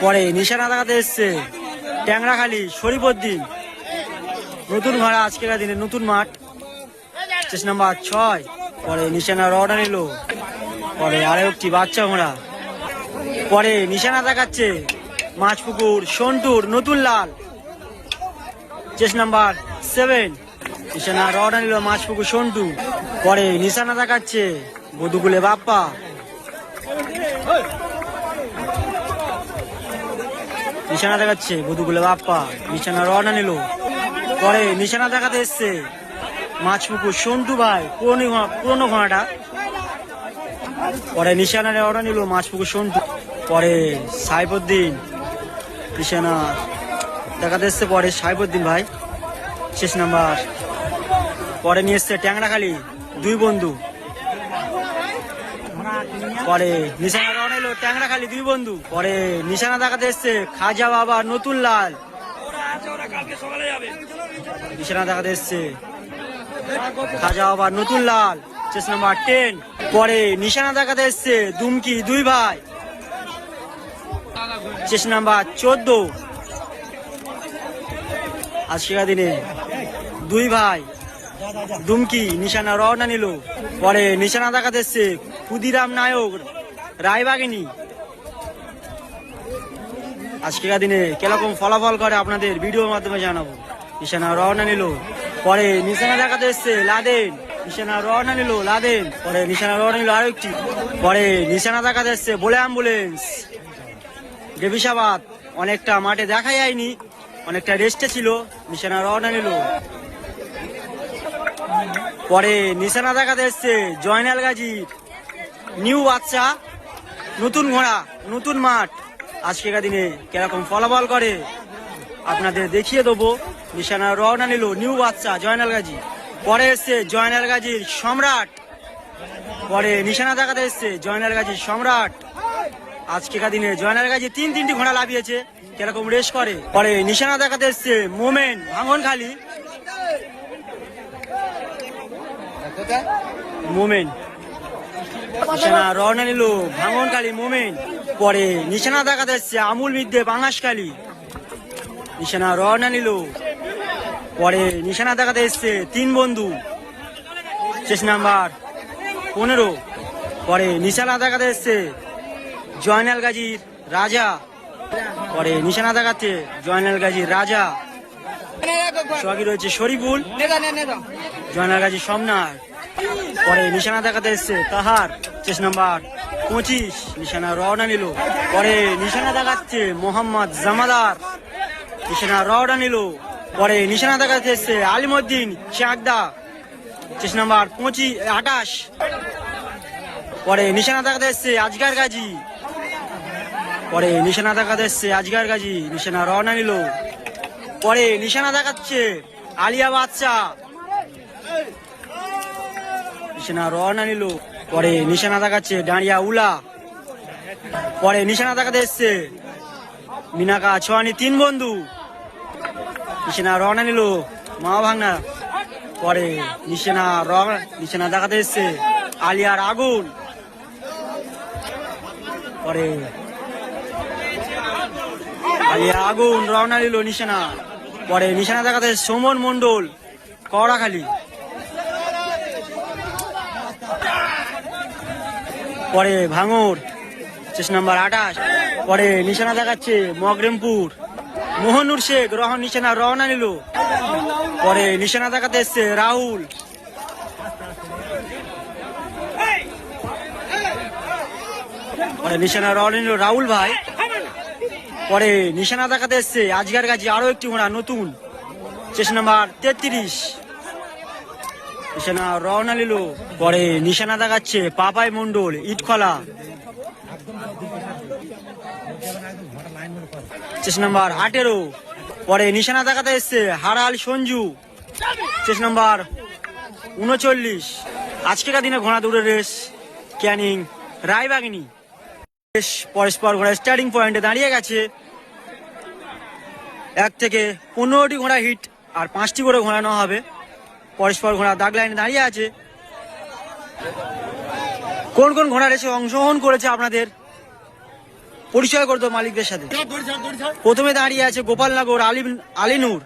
পরে নিশানা দেখাতে এসছে ট্যাংরাখালি শরীফউদ্দিন। নতুন ঘোড়া আজকের দিনে নতুন মাঠ, চেস নাম্বার 6। পরে নিশানা রওনা নিল। পরে আরো একটি বাচ্চা ঘোড়া। পরে নিশানা দেখাচ্ছে মাছপুকুর সন্টুর নতুন লাল, চেস নাম্বার 7। নিশানা রওনা নিল মাছপুকুর সন্টু। পরে নিশানা দেখাচ্ছে বধুকুলে বাপ্পা। নিশানা দেখাচ্ছে বধুকুলে বাপ্পা। নিশানা রওনা নিল। পরে নিশানা দেখাতে এসছে মাছপুকুর সন্টু ভাই, পুরনো ঘোড়াটা। পরে নিশানা রওনা নিল মাছপুকুর সন্টু। পরে সাইফুদ্দিন নিশানা দেখাতে এসছে। পরে সাইফুদ্দিন ভাই শেষ নাম্বার। পরে নিয়ে এসছে ট্যাংরাখালি দুই বন্ধু। পরে নিশানা রওনা এলো ট্যাংরাখালি দুই বন্ধু। পরে নিশানা দেখাতে এসছে খাজা বাবা নতুন লাল। নিশানা দেখাতে এসছে খাজা বাবা নতুন লাল, চেস নাম্বার 10। পরে নিশানা দেখাতে এসছে দুমকি দুই ভাই, চেস নাম্বার 14। আজকের দিনে দুই ভাই দুমকি নিশানা রওনা নিল। পরে নিশানা দেখাতে এসছে ক্ষুদিরাম নায়ক রায়বাগিনী। আজকের দিনে কিরকম ফলাফল করে আপনাদের ভিডিওর মাধ্যমে জানাবো। নিশানা রওনা নিল। পরে নিশানা দেখাতে এসছে লাদেন। নিশানা রওনা নিল লাদেন। পরে নিশানা রওনা নিল আরো একটি। পরে নিশানা দেখাতে এসছে বলে অ্যাম্বুলেন্স দেবিসাবাদ। অনেকটা মাঠে দেখা যায়নি, অনেকটা রেস্টে ছিল। নিশানা রওনা নিল। পরে নিশানা দেখাতে এসছে জয়নাল গাজীর নিউ বাচ্চা, নতুন ঘোড়া নতুন মাঠ। আজকের দিনে কিরকম ফলাফল করে আপনাদের দেখিয়ে দেবো। নিশানা রওনা নিল নিউ বাচ্চা জয়নাল গাজী। পরে এসছে জয়নাল গাজীর সম্রাট। পরে নিশানা দেখাতে এসছে জয়নাল গাজীর সম্রাট। আজকের দিনে জয়নাল গাজী তিনটি ঘোড়া লাভিয়েছে, কিরকম রেস করে। পরে নিশানা দেখাতে এসছে মোমেন ভাঙনখালি। মোমেন নিশানা রওনা নিল ভাঙনখালি মোমেন। পরে নিশানা দেখাতে এসছে আমুল মিদ্দে বাঙাসখালি। নিশানা রওনা নিল। পরে নিশানা দেখাতে এসছে তিন বন্ধু, চেস নাম্বার 15। পরে নিশানা দেখাতে এসছে জয়নাল গাজীর রাজা। পরে নিশানা দেখাচ্ছে জয়নাল গাজীর রাজা। সঙ্গে রয়েছে শরীফুল, জয়নাল গাজী সোমনাথ। পরে নিশানা দেখাতে এসছে তাহার, চেস নাম্বার 25। নিশানা রওনা নিল। পরে নিশানা দেখাচ্ছে মোহাম্মদ জামাদার। নিশানা রওনা নিল। পরে নিশানা দেখাতে এসছে আলিমউদ্দিন চাকদা, চেস নাম্বার 28। পরে নিশানা দেখাতে এসছে আজগার গাজী। পরে নিশানা দেখাতে এসছে আজগার গাজী। নিশানা রওনা নিল। পরে নিশানা দেখাচ্ছে আলিয়া বাচ্চা। নিশানা রওনা নিল। পরে নিশানা দেখাচ্ছে ডাঁড়িয়া উলা। পরে নিশানা দেখাতে এসছে মিনাকা ছোয়ানি তিন বন্ধু। নিশানা রওনা নিল মা ভাঙনা। পরে নিশানা দেখাতে এসছে আলিয়ার আগুন। পরে আলিয়া আগুন রওনা নিল নিশানা। পরে নিশানা দেখাতে সোমন মন্ডল কড়াখালি। পরে ভাঙর, চেস নাম্বার 28। পরে নিশানা দেখাচ্ছে মগরেমপুর মোহনুর শেখ রহন। নিশানা রওনা নিল। পরে নিশানা দেখাতে এসছে রাহুল। পরে নিশানা রওনা নিল রাহুল ভাই। পরে নিশানা দেখাতে এসছে আজগার গাজী আরো একটি ঘোড়া নতুন, চেস নাম্বার 33। নিশানা রওনা নিল। পরে নিশানা দেখাচ্ছে পাপাই মন্ডল ইটখলা, চেস নাম্বার 18। পরে নিশানা দেখাতে এসছে হারাল সঞ্জু, চেস নাম্বার 39। আজকের দিনে ঘোড়া দৌড়ের রেস ক্যানিং রায়বাগিনী। পরস্পর ঘোড়া স্টার্টিং পয়েন্টে দাঁড়িয়ে গেছে। 1 থেকে 15টি ঘোড়া হিট আর 5টি করে ঘোরানো হবে। পরস্পর ঘোড়া দাগ লাইনে দাঁড়িয়ে আছে। কোন কোন ঘোড়া রেসে অংশগ্রহণ করেছে আপনাদের পরিচয় করতো মালিকদের সাথে। প্রথমে দাঁড়িয়ে আছে গোপালনগর আলিনুর,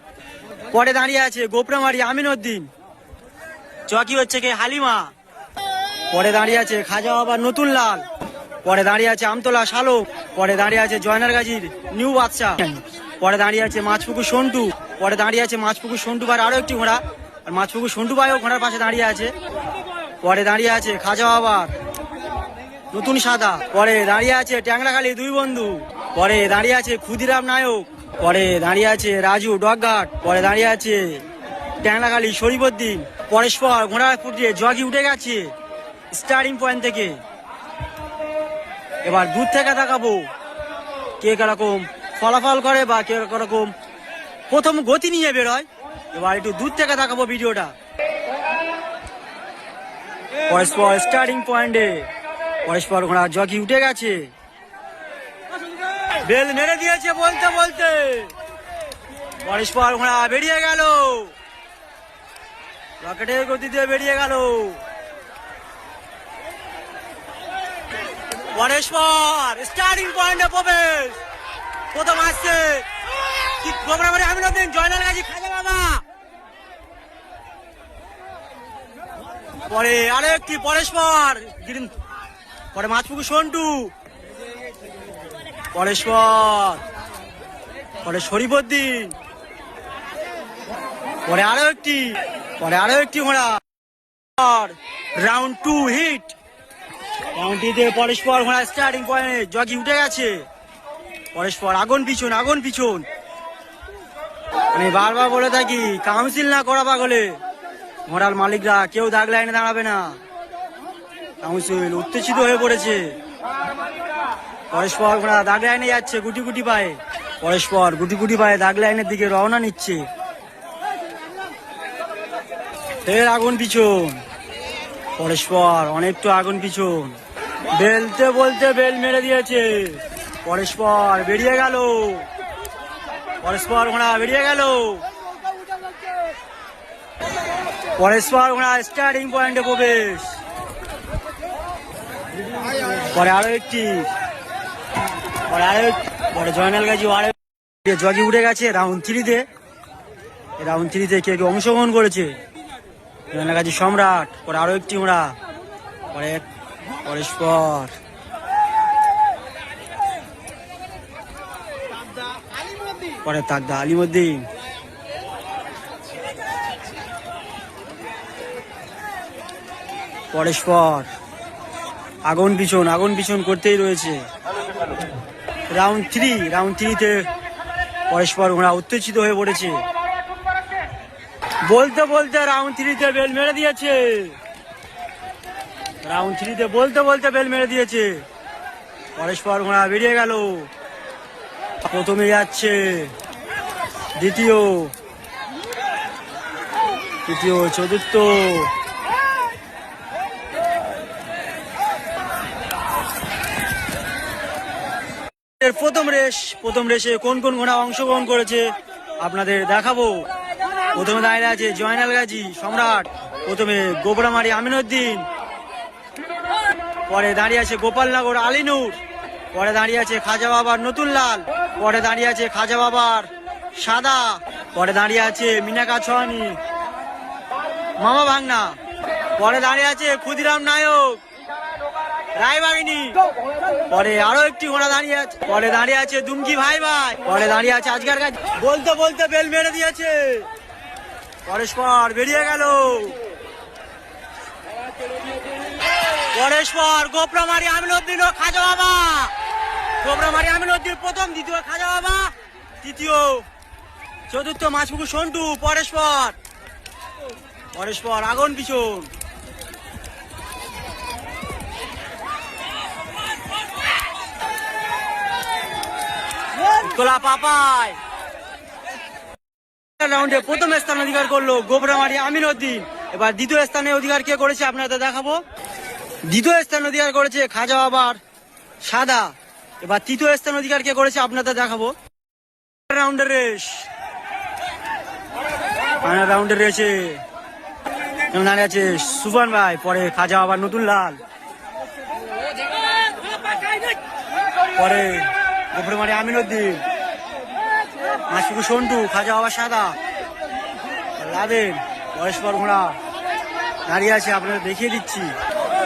পরে দাঁড়িয়ে আছে গোপরামারি আমিনউদ্দিন, জকি হচ্ছে কে হালিমা, পরে দাঁড়িয়ে আছে খাজা বাবার নতুন লাল, পরে দাঁড়িয়ে আছে আমতলা শালক, পরে দাঁড়িয়ে আছে জয়নার গাজীর নিউ বাদশা, পরে দাঁড়িয়ে আছে মাছপুকুর সন্টু, পরে দাঁড়িয়ে আছে মাছপুকুর সন্টু ভাইয়ের আরো একটি ঘোড়া, আর মাছপুকুর সন্টু ভাইও ঘোড়ার পাশে দাঁড়িয়ে আছে। পরে দাঁড়িয়ে আছে খাজা বাবার নতুন সাদা, পরে দাঁড়িয়ে আছে ট্যাংরাখালী দুই বন্ধু, পরে দাঁড়িয়ে আছে ক্ষুদিরাম নায়ক, পরে দাঁড়িয়ে আছে রাজু ডগঘাট, পরে দাঁড়িয়ে আছে ট্যাংরাখালী শরীফউদ্দিন। পরস্পর ঘোড়া ফুটিয়ে জগি উঠে গেছে স্টার্টিং পয়েন্ট থেকে। এবার দূর থেকে দেখাবো কে কিরকম ফলাফল করে বা কে কিরকম প্রথম গতি নিয়ে বেরোয়। এবার একটু দূর থেকে দেখাবো ভিডিওটা। পরস্পর স্টার্টিং পয়েন্টে পরস্পর ঘোড়া জগি উঠে গেছে, বেল মেরে দিয়েছে বলতে বলতে, পরস্পর ঘোড়া বেরিয়ে গেল, রকেটের গতিতে বেরিয়ে গেল। পরস্পর স্টার্টিং পয়েন্টে প্রবেশ, প্রথম আসছে গোবরাবাড়ি আমিনউদ্দিন, জয়নাল গাজী খাজা বাবা, পরে আরো একটি পরস্পর, পরে মাছপুকুর সন্টু, পরস্পর, পরে শরীফউদ্দিন, পরে আরো একটি ঘোড়া। রাউন্ড 2 হিট, রাউন্ড 2 তে পরস্পর ঘোড়া স্টার্টিং পয়েন্টে জগি উঠে গেছে, পরস্পর আগুন পিছন। আমি বারবার বলে থাকি কাউন্সিল না করা পাগলে ঘোড়ার মালিকরা কেউ দাগ লাইনে দাঁড়াবে না, কাউন্সিল উত্তেজিত হয়ে পড়েছে। পরস্পর ঘোড়া দাগ লাইনে যাচ্ছে গুটি পায়ে, পরস্পর গুটি পায়ে দাগ লাইনের দিকে রওনা নিচ্ছে। ফের আগুন পিছন, পরস্পর অনেকটা আগুন পিছন, বেলতে বলতে বেল মেরে দিয়েছে, পরস্পর বেরিয়ে গেল, পরস্পর ঘোড়া বেরিয়ে গেল, পরস্পর ঘোড়া স্টার্টিং পয়েন্টে প্রবেশ, পরে আরো একটি, পরে জয়নাল গাজী আরো জগি উঠে গেছে রাউন্ড 3-তে। রাউন্ড 3-তে কে অংশগ্রহণ করেছে, জয়নাল গাজী সম্রাট, পরে আরো একটি ঘোড়া, পরে পরস্পর, পরে তাকদা আলিমউদ্দিন, পরস্পর আগুন পিছন করতেই রয়েছে। রাউন্ড 3-তে পরস্পর ঘোড়া উত্তেজিত হয়ে পড়েছে, বলতে বলতে রাউন্ড 3-তে বেল মেরে দিয়েছে, রাউন্ড 3-তে বলতে বেল মেরে দিয়েছে, পরস্পর ঘোড়া বেরিয়ে গেল, প্রথমে যাচ্ছে দ্বিতীয়, চতুর্থ, প্রথম রেসে কোন ঘোড়া অংশগ্রহণ করেছে আপনাদের দেখাবো। প্রথমে দাঁড়িয়ে আছে জয়নাল গাজী সম্রাট, প্রথমে গোবরামারি আমিনউদ্দিন, পরে দাঁড়িয়ে আছে গোপালনগর আলিনুর, পরে দাঁড়িয়ে আছে খাজা বাবার নতুন লাল, পরে দাঁড়িয়ে আছে খাজা বাবার সাদা, পরে দাঁড়িয়ে আছে মিনাকা ছহানি মামা ভাঙনা, পরে দাঁড়িয়ে আছে ক্ষুদিরাম নায়ক রায়বাগিনী, পরে আরো একটি ঘোড়া দাঁড়িয়ে আছে, পরে দাঁড়িয়ে আছে দুমকি ভাই, পরে দাঁড়িয়ে আছে আজকার গাজী, বলতে বেল মেরে দিয়েছে, পরস্পর বেরিয়ে গেল, পরস্পর গোপরামারি আমিনউদ্দিন ও খাজা বাবা, গোপরামারি আমিনউদ্দিন প্রথম, দ্বিতীয় খাজা বাবা, তৃতীয় চতুর্থ মাছপুকুর সন্টু, পরস্পর আগুন পিছন। গোলা পাপায় রাউন্ডে প্রথম স্থান অধিকার করলো গোবরামারি আমিনউদ্দিন। এবার দ্বিতীয় স্থানে অধিকার কে করেছে আপনাদের দেখাবো। দ্বিতীয় স্থান অধিকার করেছে খাজা বাবার সাদা। এবার তৃতীয় স্থান অধিকার কে করেছে আপনাদের দেখাবো। রাউন্ডের রেস, ফাইনাল রাউন্ডের রেসে দাঁড়িয়ে আছে সুফান ভাই, পরে খাজা বাবার নতুন লাল, পরে গোপরমারি আমিনুদ্দিন, মাসুকু সন্টু, খাজা বাবা সাদা, লাদেন। পরস্পর ঘোড়া দাঁড়িয়ে আছে, আপনাদের দেখিয়ে দিচ্ছি।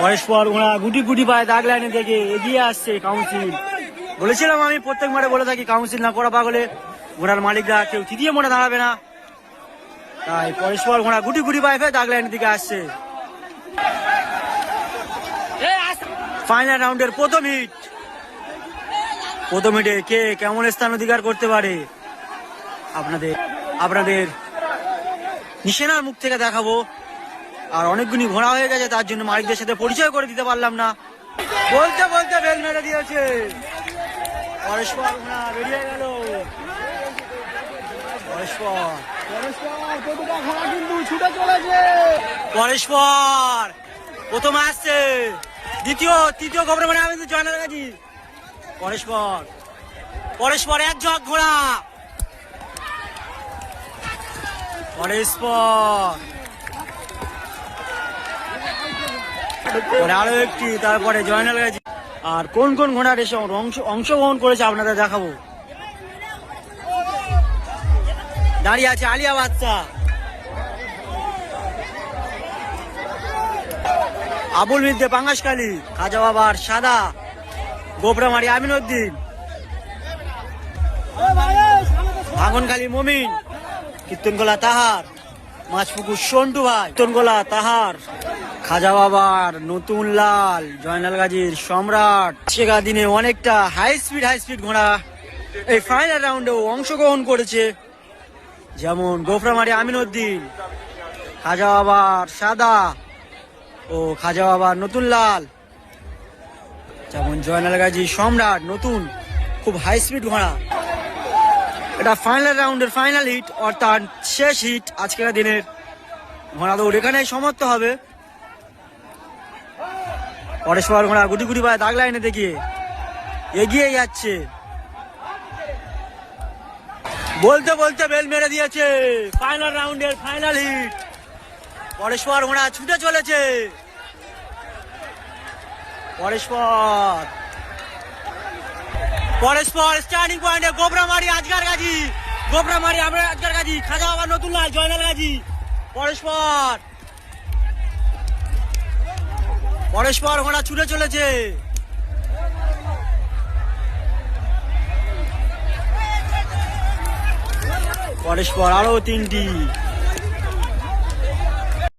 পরস্পর ঘোড়া গুটি গুটি পায়ে দাগ লাইনে থেকে এগিয়ে আসছে কাউন্সিল। বলেছিলাম আমি প্রত্যেকবারে বলে থাকি, কাউন্সিল না করা পাগলে ঘোড়ার মালিকরা কেউ তৃতীয় মোড়ে দাঁড়াবে না। তাই পরস্পর ঘোড়া গুটি গুটি পায়ে ফেলে দাগ লাইনের দিকে আসছে। ফাইনাল রাউন্ডের প্রথম হিট। প্রথম হিটে কে কেমন স্থান অধিকার করতে পারে আপনাদের নিশানার মুখ থেকে দেখাবো। আর অনেকগুলি ঘোড়া হয়ে গেছে, তার জন্য মালিকদের সাথে পরিচয় করে দিতে পারলাম না। বলতে বলতে বেল মেরে দিয়েছে। পরস্পর ঘোড়া বেরিয়ে গেল। পরস্পর প্রথম আসছে, তৃতীয় খবর মানে আমি জয়নাল গাজী। পরস্পর এক ঝক ঘোড়া। পরে আরো একটি, তারপরে জয়নাল গাজী। আর কোন কোন ঘোড়ার এসে অংশগ্রহণ করেছে আপনাদের দেখাবো। দাঁড়িয়ে আছে আলিয়া বাদশা, আবুল মিদ্দে পাঙ্গাসকালী, খাজা বাবার সাদা, গোবরামারি আমিনুদ্দিন, ভাঙনখালী মমিন, কীর্তনগোলা তাহার, মাছপুকুর সন্টু ভাই, কীর্তনগোলা তাহার, খাজা বাবার নতুন লাল, জয়নাল গাজীর সম্রাট। সেখান দিনে অনেকটা হাই স্পিড ঘোড়া এই ফাইনাল রাউন্ডেও অংশগ্রহণ করেছে, যেমন গোফরামারি আমিনুদ্দিন, খাজা বাবার সাদা ও খাজা বাবার নতুন লাল, যেমন জয়নাল গাজী সম্রাট নতুন খুব হাই স্পিড ঘোড়া। এটা ফাইনাল রাউন্ডের ফাইনাল হিট, অর্থাৎ শেষ হিট আজকের দিনের। ঘোড়া দৌড় এখানেই সমাপ্ত হবে। পরস্পর ঘোড়া গুটি গুটি পায়ে দাগ লাইনে দেখিয়ে এগিয়ে যাচ্ছে। বলতে বলতে বেল মেরে দিয়েছে। ফাইনাল রাউন্ডের ফাইনাল হিট। পরস্পর ঘোড়া ছুটে চলেছে। পরস্পর স্টার্টিং পয়েন্টে গোবরামারি আজগার গাজী, খাজা বাবার নতুন লাল, জয়নাল গাজী। পরস্পর ঘোড়া ছুটে চলেছে। পরস্পর আরো তিনটি।